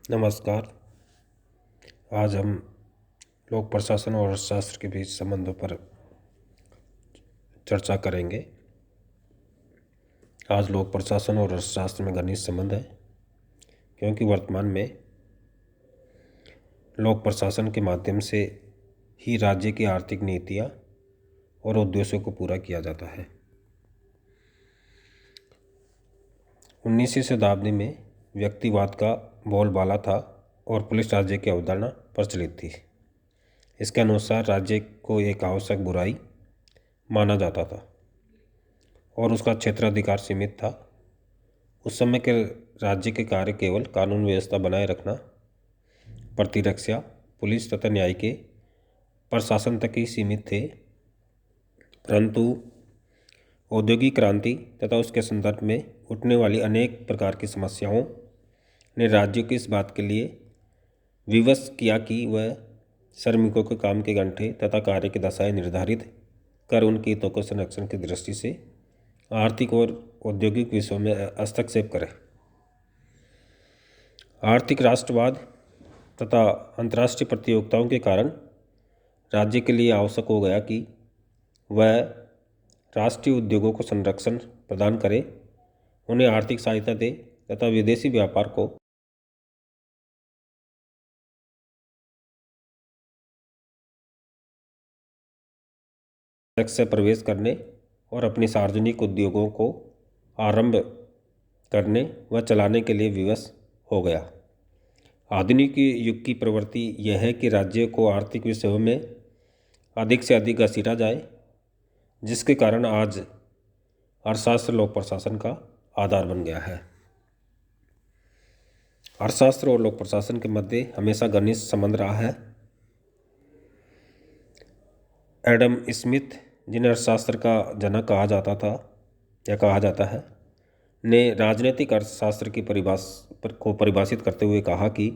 नमस्कार। आज हम लोक प्रशासन और अर्थशास्त्र के बीच संबंधों पर चर्चा करेंगे। आज लोक प्रशासन और अर्थशास्त्र में घनिष्ठ संबंध है, क्योंकि वर्तमान में लोक प्रशासन के माध्यम से ही राज्य की आर्थिक नीतियाँ और उद्देश्यों को पूरा किया जाता है। 19वीं शताब्दी में व्यक्तिवाद का बोलबाला था और पुलिस राज्य की अवधारणा प्रचलित थी। इसके अनुसार राज्य को एक आवश्यक बुराई माना जाता था और उसका क्षेत्राधिकार सीमित था। उस समय के राज्य के कार्य केवल कानून व्यवस्था बनाए रखना, प्रतिरक्षा, पुलिस तथा न्याय के प्रशासन तक ही सीमित थे। परंतु औद्योगिक क्रांति तथा उसके संदर्भ में उठने वाली अनेक प्रकार की समस्याओं ने राज्यों को इस बात के लिए विवश किया कि वह श्रमिकों के काम के घंटे तथा कार्य की दशाएं निर्धारित कर उनके हितों को संरक्षण की दृष्टि से आर्थिक और औद्योगिक विषयों में हस्तक्षेप करें। आर्थिक राष्ट्रवाद तथा अंतर्राष्ट्रीय प्रतियोगिताओं के कारण राज्य के लिए आवश्यक हो गया कि वह राष्ट्रीय उद्योगों को संरक्षण प्रदान करे, उन्हें आर्थिक सहायता दे तथा विदेशी व्यापार को से प्रवेश करने और अपने सार्वजनिक उद्योगों को आरंभ करने व चलाने के लिए विवश हो गया। आधुनिक युग की प्रवृत्ति यह है कि राज्य को आर्थिक विषयों में अधिक से अधिक घसीटा जाए, जिसके कारण आज अर्थशास्त्र लोक प्रशासन का आधार बन गया है। अर्थशास्त्र और लोक प्रशासन के मध्य हमेशा घनिष्ठ संबंध रहा है। एडम स्मिथ, जिन्हें अर्थशास्त्र का जनक कहा जाता था या कहा जाता है, ने राजनीतिक अर्थशास्त्र की को परिभाषित करते हुए कहा कि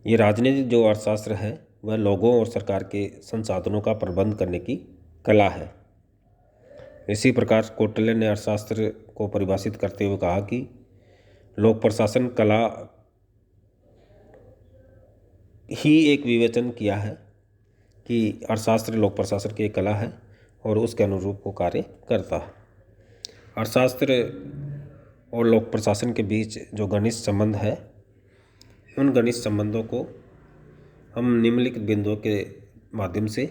ये राजनीतिक जो अर्थशास्त्र है वह लोगों और सरकार के संसाधनों का प्रबंध करने की कला है। इसी प्रकार कौटिल्य ने अर्थशास्त्र को परिभाषित करते हुए कहा कि लोक प्रशासन कला ही एक विवेचन किया है कि अर्थशास्त्र लोक प्रशासन की एक कला है और उसके अनुरूप वो कार्य करता है। अर्थशास्त्र और लोक प्रशासन के बीच जो घनिष्ठ संबंध है, उन घनिष्ठ संबंधों को हम निम्नलिखित बिंदुओं के माध्यम से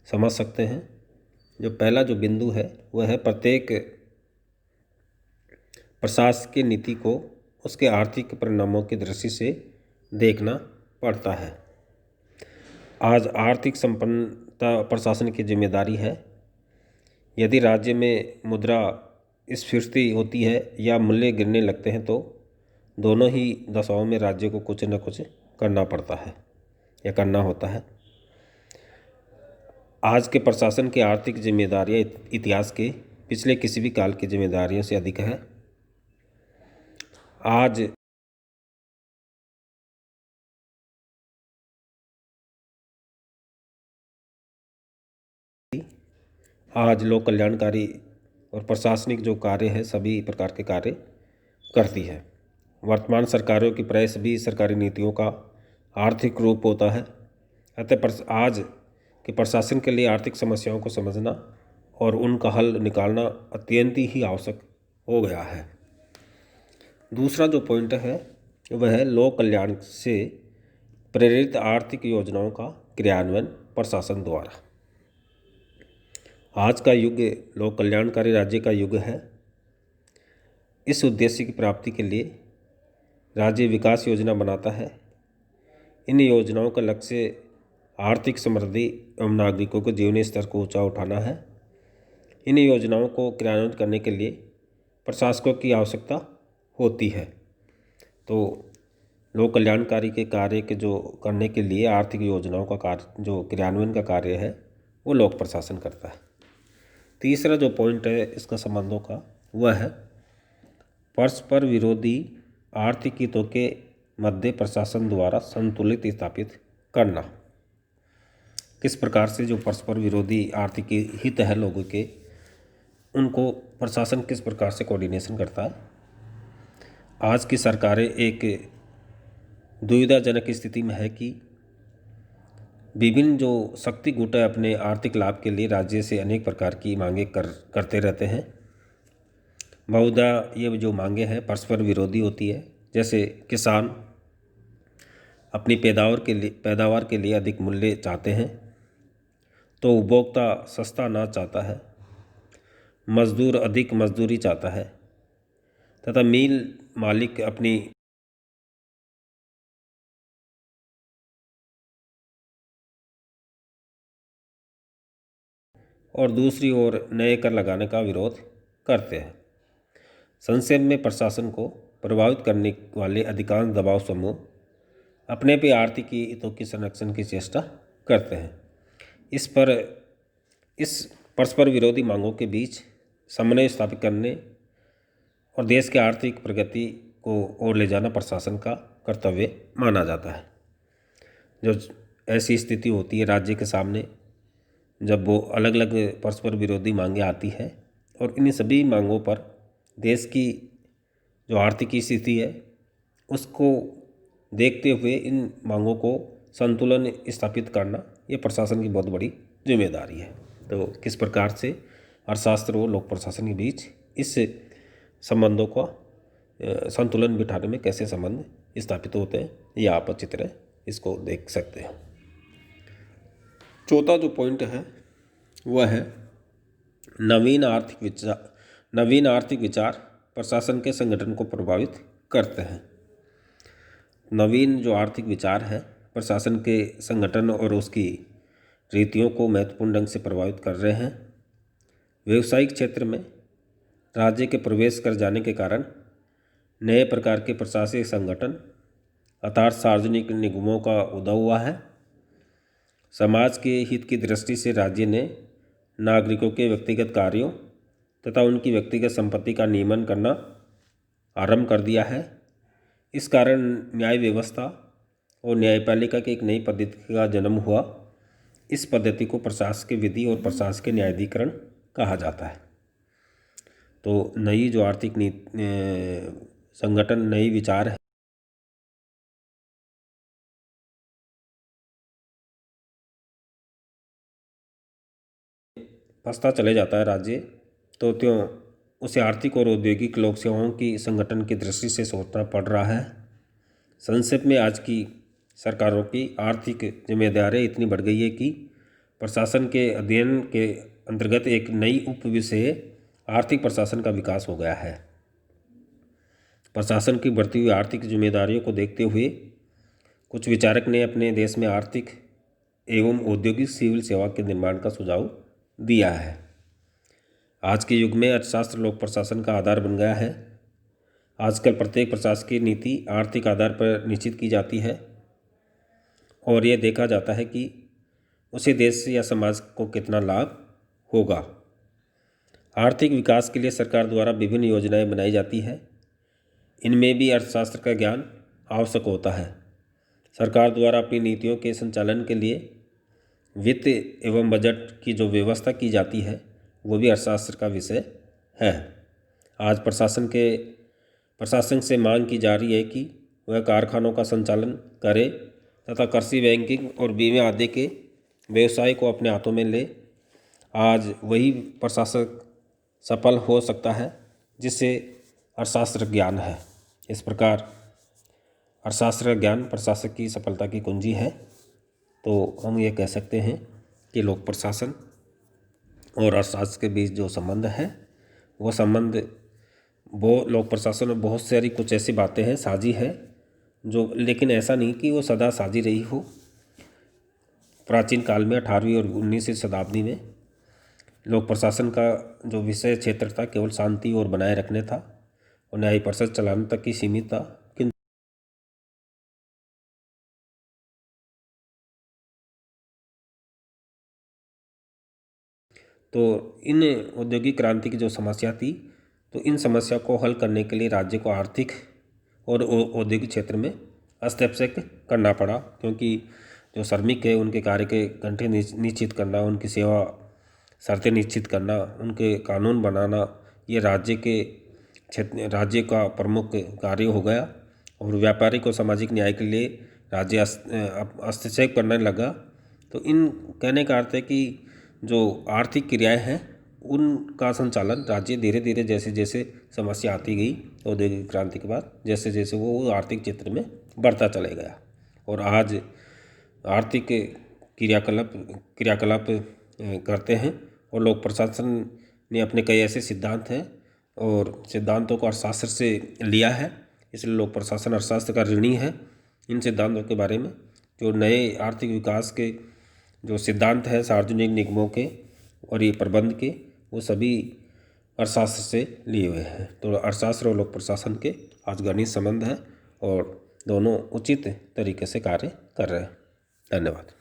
समझ सकते हैं। जो पहला जो बिंदु है वह है प्रत्येक प्रशासकीय नीति को उसके आर्थिक परिणामों की दृष्टि से देखना पड़ता है। आज आर्थिक संपन्नता प्रशासन की जिम्मेदारी है। यदि राज्य में मुद्रा स्फीति होती है या मूल्य गिरने लगते हैं तो दोनों ही दशाओं में राज्य को कुछ न कुछ करना पड़ता है या करना होता है। आज के प्रशासन की आर्थिक जिम्मेदारियां इतिहास के पिछले किसी भी काल की जिम्मेदारियों से अधिक है। आज लोक कल्याणकारी और प्रशासनिक जो कार्य है सभी प्रकार के कार्य करती है। वर्तमान सरकारों की प्राय सभी सरकारी नीतियों का आर्थिक रूप होता है। अतः आज के प्रशासन के लिए आर्थिक समस्याओं को समझना और उनका हल निकालना अत्यंत ही आवश्यक हो गया है। दूसरा जो पॉइंट है वह है लोक कल्याण से प्रेरित आर्थिक योजनाओं का क्रियान्वयन प्रशासन द्वारा। आज का युग लोक कल्याणकारी राज्य का युग है। इस उद्देश्य की प्राप्ति के लिए राज्य विकास योजना बनाता है। इन योजनाओं का लक्ष्य आर्थिक समृद्धि एवं नागरिकों के जीवनी स्तर को ऊंचा उठाना है। इन योजनाओं को क्रियान्वित करने के लिए प्रशासकों की आवश्यकता होती है। तो लोक कल्याणकारी के कार्य के जो करने के लिए आर्थिक योजनाओं का कार्य जो क्रियान्वयन का कार्य है वो लोक प्रशासन करता है। तीसरा जो पॉइंट है इसका संबंधों का वह है परस्पर विरोधी आर्थिक हितों के मध्य प्रशासन द्वारा संतुलित स्थापित करना। किस प्रकार से जो परस्पर विरोधी आर्थिक हित है लोगों के, उनको प्रशासन किस प्रकार से कोऑर्डिनेशन करता है। आज की सरकारें एक दुविधाजनक स्थिति में है कि विभिन्न जो शक्ति गुट है अपने आर्थिक लाभ के लिए राज्य से अनेक प्रकार की मांगे करते रहते हैं। बहुधा ये जो मांगे हैं परस्पर विरोधी होती है। जैसे किसान अपनी पैदावार के लिए अधिक मूल्य चाहते हैं, तो उपभोक्ता सस्ता अनाज चाहता है, मजदूर अधिक मजदूरी चाहता है, तथा मिल मालिक अपनी और दूसरी ओर नए कर लगाने का विरोध करते हैं। संक्षेप में प्रशासन को प्रभावित करने वाले अधिकांश दबाव समूह अपने पे आर्थिक हितों की संरक्षण की चेष्टा करते हैं। इस परस्पर विरोधी मांगों के बीच समन्वय स्थापित करने और देश के आर्थिक प्रगति को ओर ले जाना प्रशासन का कर्तव्य माना जाता है। जो ऐसी स्थिति होती है राज्य के सामने, जब वो अलग अलग परस्पर विरोधी मांगे आती है और इन सभी मांगों पर देश की जो आर्थिक स्थिति है उसको देखते हुए इन मांगों को संतुलन स्थापित करना ये प्रशासन की बहुत बड़ी जिम्मेदारी है। तो किस प्रकार से अर्थशास्त्र और लोक प्रशासन के बीच इस संबंधों का संतुलन बिठाने में कैसे संबंध स्थापित होते हैं, ये आप अच्छी तरह इसको देख सकते हैं। चौथा जो पॉइंट है वह है नवीन आर्थिक विचार प्रशासन के संगठन को प्रभावित करते हैं। नवीन जो आर्थिक विचार है प्रशासन के संगठन और उसकी रीतियों को महत्वपूर्ण ढंग से प्रभावित कर रहे हैं। व्यावसायिक क्षेत्र में राज्य के प्रवेश कर जाने के कारण नए प्रकार के प्रशासनिक संगठन अर्थात सार्वजनिक निगमों का उदय हुआ है। समाज के हित की दृष्टि से राज्य ने नागरिकों के व्यक्तिगत कार्यों तथा उनकी व्यक्तिगत संपत्ति का नियमन करना आरंभ कर दिया है। इस कारण न्याय व्यवस्था और न्यायपालिका की एक नई पद्धति का जन्म हुआ। इस पद्धति को प्रशासकीय विधि और प्रशासकीय न्यायाधिकरण कहा जाता है। तो नई जो आर्थिक संगठन नई विचार है फंसता चले जाता है राज्य, तो त्यों उसे आर्थिक और औद्योगिक लोक सेवाओं की संगठन की दृष्टि से सोचना पड़ रहा है। संक्षेप में आज की सरकारों की आर्थिक जिम्मेदारी इतनी बढ़ गई है कि प्रशासन के अध्ययन के अंतर्गत एक नई उप विषय आर्थिक प्रशासन का विकास हो गया है। प्रशासन की बढ़ती हुई आर्थिक जिम्मेदारियों को देखते हुए कुछ विचारक ने अपने देश में आर्थिक एवं औद्योगिक सिविल सेवा के निर्माण का सुझाव दिया है। आज के युग में अर्थशास्त्र लोक प्रशासन का आधार बन गया है। आजकल प्रत्येक प्रशासकीय नीति आर्थिक आधार पर निश्चित की जाती है और यह देखा जाता है कि उसे देश या समाज को कितना लाभ होगा। आर्थिक विकास के लिए सरकार द्वारा विभिन्न योजनाएं बनाई जाती है। इनमें भी अर्थशास्त्र का ज्ञान आवश्यक होता है। सरकार द्वारा अपनी नीतियों के संचालन के लिए वित्त एवं बजट की जो व्यवस्था की जाती है वो भी अर्थशास्त्र का विषय है। आज प्रशासन से मांग की जा रही है कि वह कारखानों का संचालन करे तथा कृषि, बैंकिंग और बीमे आदि के व्यवसाय को अपने हाथों में ले। आज वही प्रशासक सफल हो सकता है जिससे अर्थशास्त्र ज्ञान है। इस प्रकार अर्थशास्त्र ज्ञान प्रशासक की सफलता की कुंजी है। तो हम ये कह सकते हैं कि लोक प्रशासन और अर्थशास्त्र के बीच जो संबंध है वो संबंध लोक प्रशासन में बहुत सारी कुछ ऐसी बातें हैं साझी है जो, लेकिन ऐसा नहीं कि वो सदा साझी रही हो। प्राचीन काल में 18वीं और 19वीं शताब्दी में लोक प्रशासन का जो विषय क्षेत्र था केवल शांति और बनाए रखने था और न्याय परिषद चलाने तक ही सीमित था। तो इन औद्योगिक क्रांति की जो समस्या थी, तो इन समस्या को हल करने के लिए राज्य को आर्थिक और औद्योगिक क्षेत्र में हस्तक्षेप करना पड़ा, क्योंकि जो श्रमिक है उनके कार्य के घंटे निश्चित करना, उनकी सेवा शर्तें निश्चित करना, उनके कानून बनाना, ये राज्य का प्रमुख कार्य हो गया। और व्यापारिक और सामाजिक न्याय के लिए राज्य हस्तक्षेप करने लगा। तो इन कहने का अर्थ है कि जो आर्थिक क्रियाएं हैं उनका संचालन राज्य धीरे धीरे जैसे जैसे समस्या आती गई औद्योगिक क्रांति के बाद, जैसे जैसे वो आर्थिक क्षेत्र में बढ़ता चले गया। और आज आर्थिक क्रियाकलाप करते हैं और लोक प्रशासन ने अपने कई ऐसे सिद्धांत हैं और सिद्धांतों को अर्थशास्त्र से लिया है, इसलिए लोक प्रशासन अर्थशास्त्र का ऋणी है। इन सिद्धांतों के बारे में जो नए आर्थिक विकास के जो सिद्धांत हैं सार्वजनिक निगमों के और ये प्रबंध के, वो सभी अर्थशास्त्र से लिए हुए हैं। तो अर्थशास्त्र और लोक प्रशासन के आज घनिष्ठ संबंध है और दोनों उचित तरीके से कार्य कर रहे हैं। धन्यवाद।